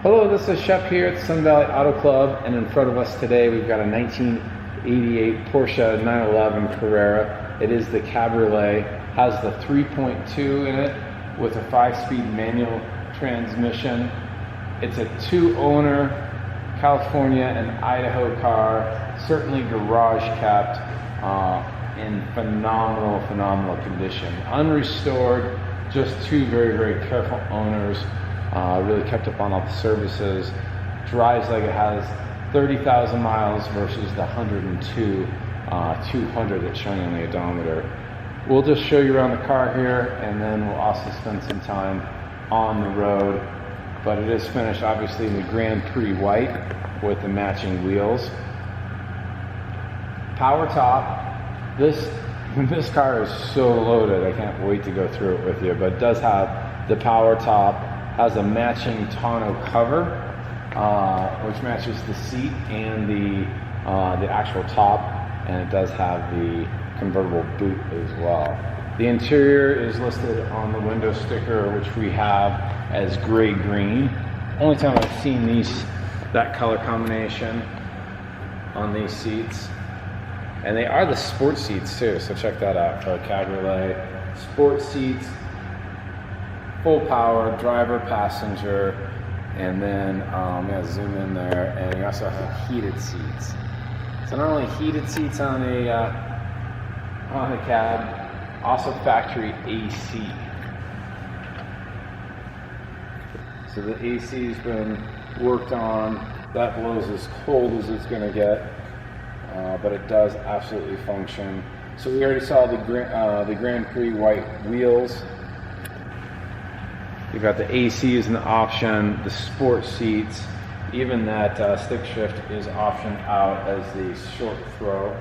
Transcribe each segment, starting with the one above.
Hello, this is Shep here at Sun Valley Auto Club, and in front of us today we've got a 1988 Porsche 911 Carrera. It is the Cabriolet, has the 3.2 in it with a 5-speed manual transmission. It's a 2-owner California and Idaho car, certainly garage kept, in phenomenal condition. Unrestored, just two very careful owners. Really kept up on all the services. Drives like it has 30,000 miles versus the 102, 200 that's showing on the odometer. We'll just show you around the car here, and then we'll also spend some time on the road. But it is finished obviously in the Grand Prix white with the matching wheels. Power top. This car is so loaded, I can't wait to go through it with you, but it does have the power top, has a matching tonneau cover, which matches the seat and the actual top, and it does have the convertible boot as well. The interior is listed on the window sticker, which we have as gray green. Only time I've seen that color combination on these seats. And they are the sport seats too, so check that out for a Cabriolet. Sport seats, full power, driver, passenger, and then zoom in there, and you also have heated seats. So not only heated seats on the cab, also factory AC. So the AC's been worked on. That blows as cold as it's going to get. But it does absolutely function. So we already saw the Grand Prix white wheels. You've got the AC as an option, the sport seats, even that stick shift is optioned out as the short throw.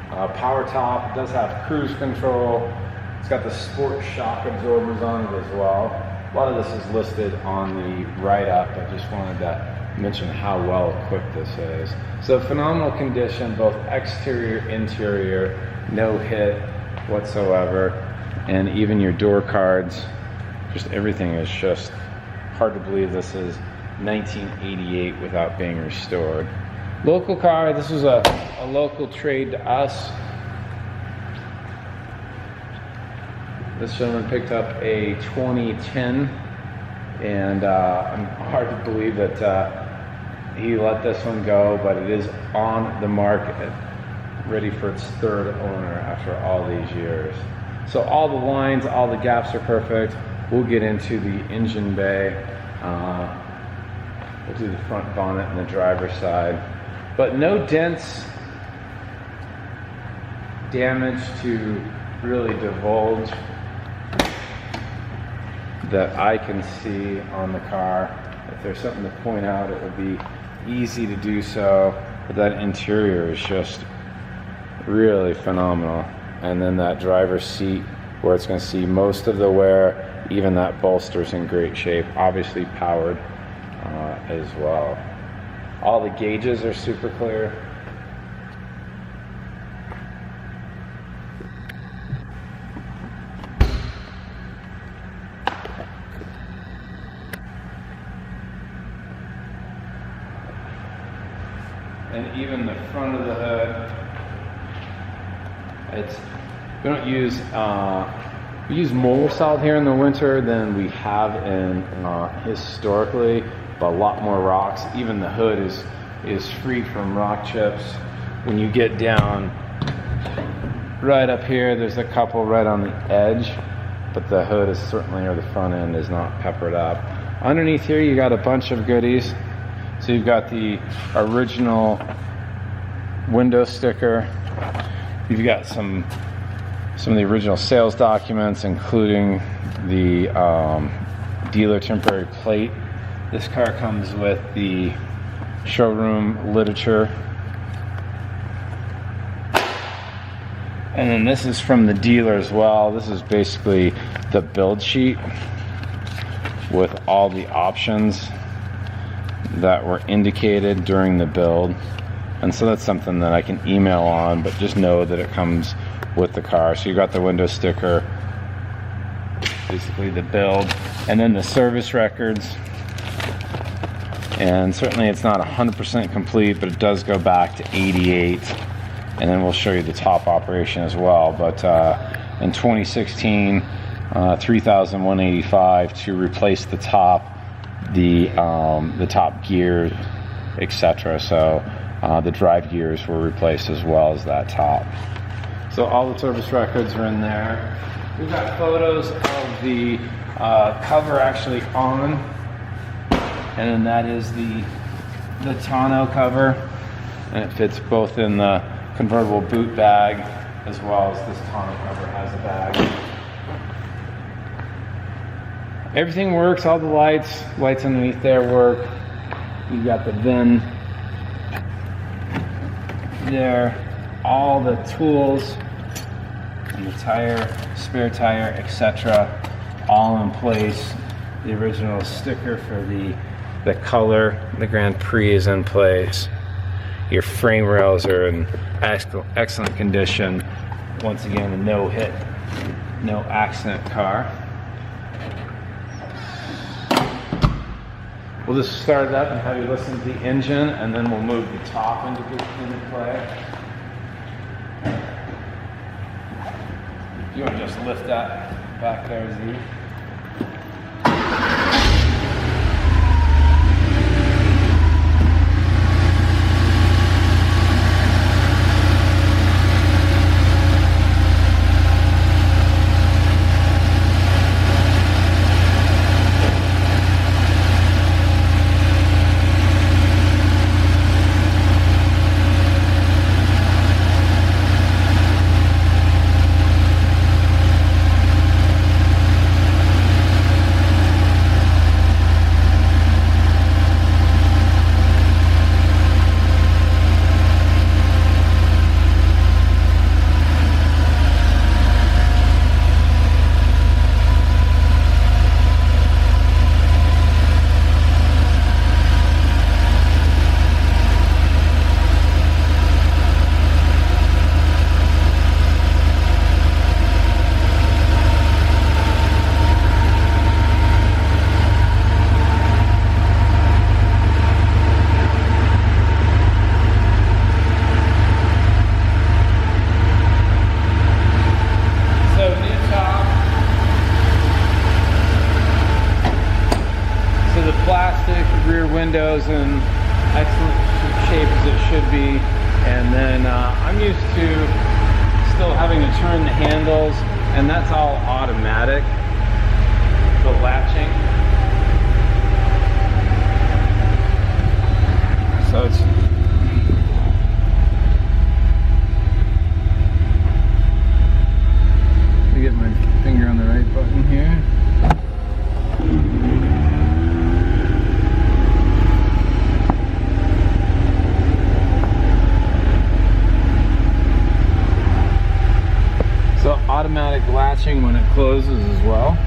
Power top, does have cruise control. It's got the sport shock absorbers on it as well. A lot of this is listed on the write-up. I just wanted to mention how well equipped this is. So phenomenal condition, both exterior, interior, no hit whatsoever, and even your door cards, just everything is just hard to believe this is 1988 without being restored. Local car, this was a local trade to us. This gentleman picked up a 2010, and I'm hard to believe that he let this one go, but it is on the market, ready for its third owner after all these years. So all the lines, all the gaps are perfect. We'll get into the engine bay. We'll do the front bonnet and the driver's side. But no dents, damage to really divulge that I can see on the car. If there's something to point out, it would be easy to do so, but that interior is just really phenomenal. And then that driver's seat, where it's going to see most of the wear, even that bolster's in great shape, obviously powered as well. All the gauges are super clear. And even the front of the hood, we use more salt here in the winter than we have in historically, but a lot more rocks. Even the hood is free from rock chips. When you get down right up here, there's a couple right on the edge, but the hood is certainly, or the front end is not peppered up. Underneath here, you got a bunch of goodies. So you've got the original window sticker. You've got some of the original sales documents, including the dealer temporary plate. This car comes with the showroom literature. And then this is from the dealer as well. This is basically the build sheet with all the options that were indicated during the build. And so that's something that I can email on, but just know that it comes with the car. So you got the window sticker, basically the build, and then the service records. And certainly it's not 100% complete, but it does go back to 88. And then we'll show you the top operation as well. But in 2016, 3,185 to replace the top gear, etc. So the drive gears were replaced as well as that top. So all the service records are in there. We've got photos of the cover actually on, and then that is the tonneau cover, and it fits both in the convertible boot bag as well as this tonneau cover has a bag. Everything works, all the lights underneath there work. You've got the VIN there, all the tools and the tire, spare tire, etc. all in place. The original sticker for the color, the Grand Prix is in place. Your frame rails are in excellent condition. Once again, a no hit, no accident car. We'll just start it up and have you listen to the engine, and then we'll move the top into play. You want to just lift that back there, Z? Windows in excellent shape as it should be, and then I'm used to still having to turn the handles, and that's all automatic, the latching, so it's let me get my finger on the right button here. Automatic latching when it closes as well.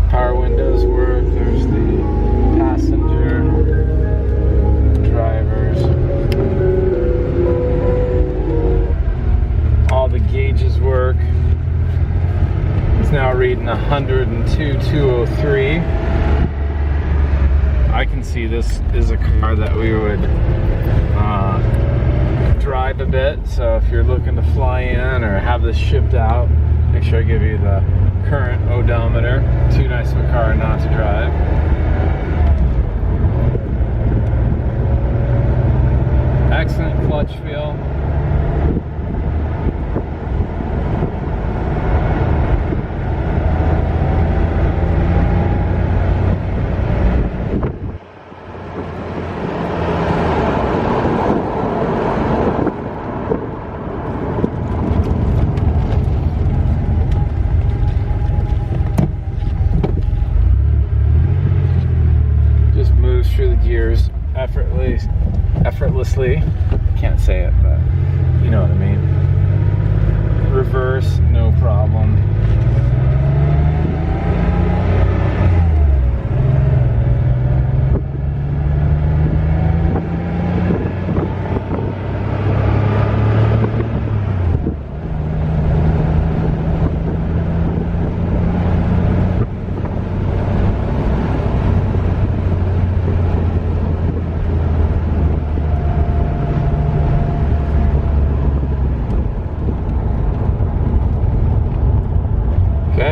Power windows work. There's the passenger, drivers. All the gauges work. It's now reading 102,203. I can see this is a car that we would drive a bit, so if you're looking to fly in or have this shipped out, make sure I give you the current odometer. Too nice of a car not to drive. Excellent clutch feel. Through the gears effortlessly. Can't say it, but you know what I mean. Reverse, no problem.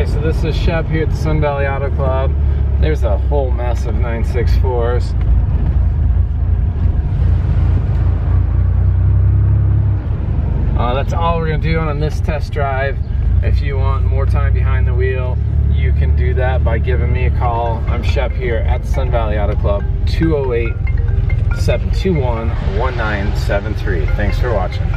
Okay, so this is Shep here at the Sun Valley Auto Club. There's a whole mess of 964s. That's all we're going to do on this test drive. If you want more time behind the wheel, you can do that by giving me a call. I'm Shep here at the Sun Valley Auto Club, 208-721-1973. Thanks for watching.